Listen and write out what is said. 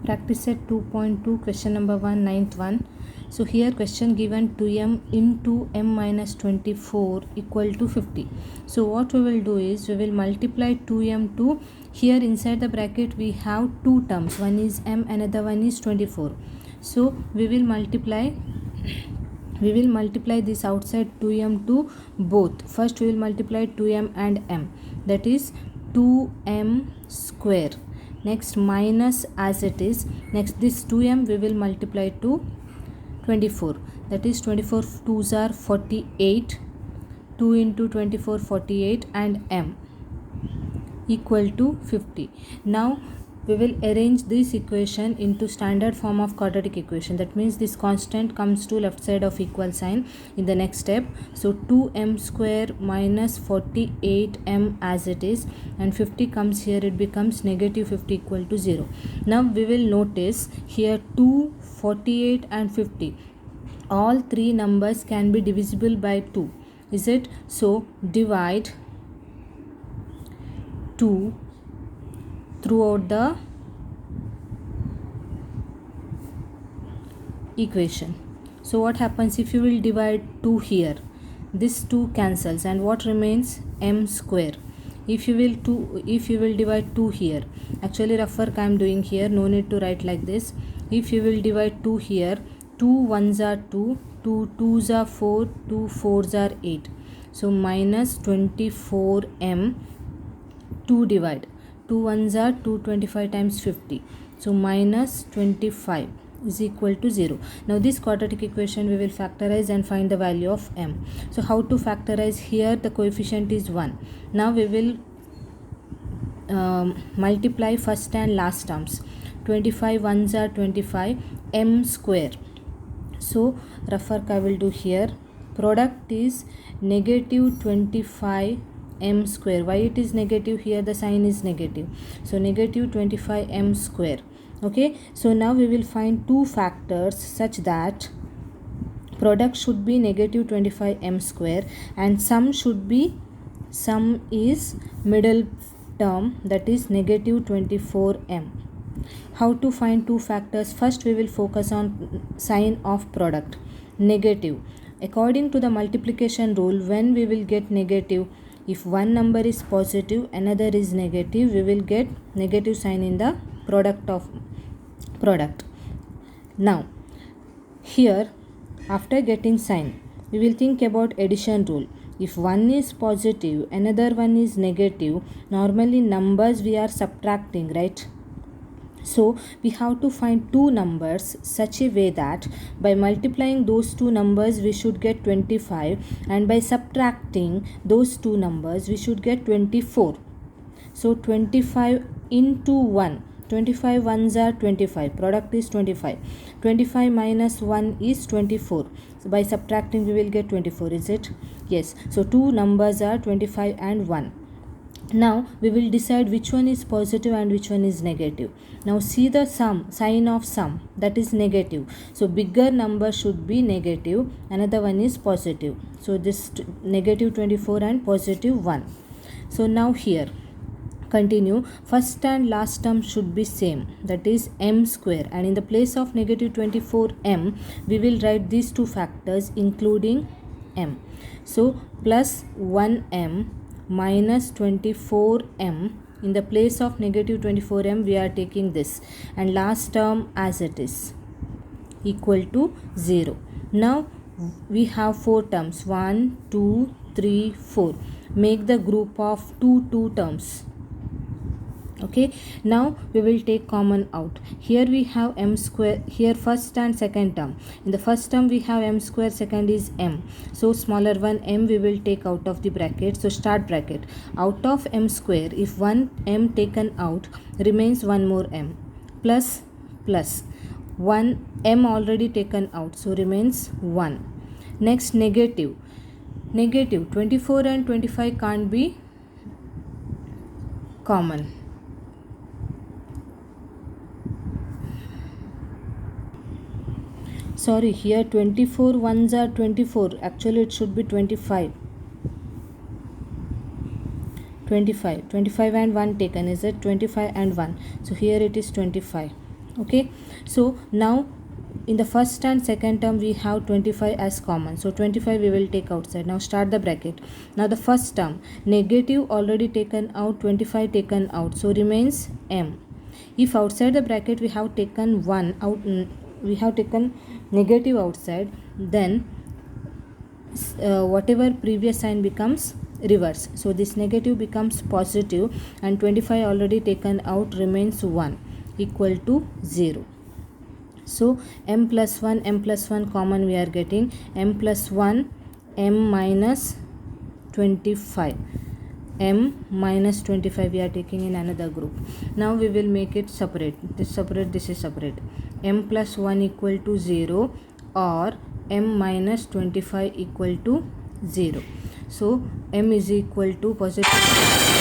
Practice set 2.2, question number 1, ninth one. So here question given 2m into m minus 24 equal to 50. So what we will do is we will multiply 2m to, here inside the bracket we have two terms, one is m, another one is 24. So we will multiply this outside 2m to both. First we will multiply 2m and m, that is 2m square. Next minus as it is, next this 2m we will multiply to 24, that is 24 2s are 48, 2 into 24 48, and m equal to 50. Now we will arrange this equation into standard form of quadratic equation. That means this constant comes to left side of equal sign in the next step. So 2m square minus 48m as it is, and 50 comes here, it becomes negative 50 equal to 0. Now we will notice here 2, 48 and 50. All three numbers can be divisible by 2. Is it? So divide 2 throughout the equation. So what happens if you will divide 2 here? This 2 cancels and what remains? M square. If you will divide 2 here, actually rough work I am doing here, no need to write like this. If you will divide 2 here, 2 1s are 2, 2 2s are 4, 2 4s are 8. So minus 24m, 2 divide 2 1s are 2, 25 times 50. So minus 25 is equal to 0. Now this quadratic equation we will factorize and find the value of m. So how to factorize? Here the coefficient is 1. Now we will multiply first and last terms. 25 1s are 25, m square. So rough work I will do here. Product is negative 25 m square. Why it is negative? Here the sign is negative, so negative 25 m square. Okay, so now we will find two factors such that product should be negative 25 m square and sum is middle term, that is negative 24 m. How to find two factors? First we will focus on sign of product, negative. According to the multiplication rule, when we will get negative, if one number is positive, another is negative, we will get negative sign in the product of product. Now here after getting sign, we will think about addition rule. If one is positive, another one is negative, normally numbers we are subtracting, right? So we have to find two numbers such a way that by multiplying those two numbers we should get 25, and by subtracting those two numbers we should get 24. So 25 into 1, 25 1s are 25, product is 25. 25 minus 1 is 24. So by subtracting we will get 24, is it? Yes. So two numbers are 25 and 1. Now we will decide which one is positive and which one is negative. Now see the sum, sign of sum, that is negative. So bigger number should be negative, another one is positive. So this negative 24 and positive 1. So now here continue, first and last term should be same, that is m square, and in the place of negative 24m we will write these two factors including m. So plus 1m minus 24m, in the place of negative 24m we are taking this, and last term as it is, equal to 0. Now we have four terms, 1 2 3 4. Make the group of two terms. Okay, now we will take common out. Here we have m square, here first and second term. In the first term we have m square, second is m. So smaller one m we will take out of the bracket. So start bracket. Out of m square, if one m taken out, remains one more m, plus 1 m already taken out, so remains 1. Next negative 24 and 25 can't be common. Sorry, here 24 1s are 24, actually it should be 25 25 and 1 taken, is it? 25 and 1, so here it is 25. Okay, so now in the first and second term we have 25 as common, so 25 we will take outside. Now start the bracket. Now the first term, negative already taken out, 25 taken out, so remains m. If outside the bracket we have taken 1 out, we have taken negative outside, then whatever previous sign becomes reverse, so this negative becomes positive, and 25 already taken out remains 1 equal to 0. So m plus 1 common we are getting, m plus 1 m minus 25, m minus 25 we are taking in another group. Now we will make it separate, this separate, this is separate. M plus 1 equal to 0 or m minus 25 equal to 0. So m is equal to positive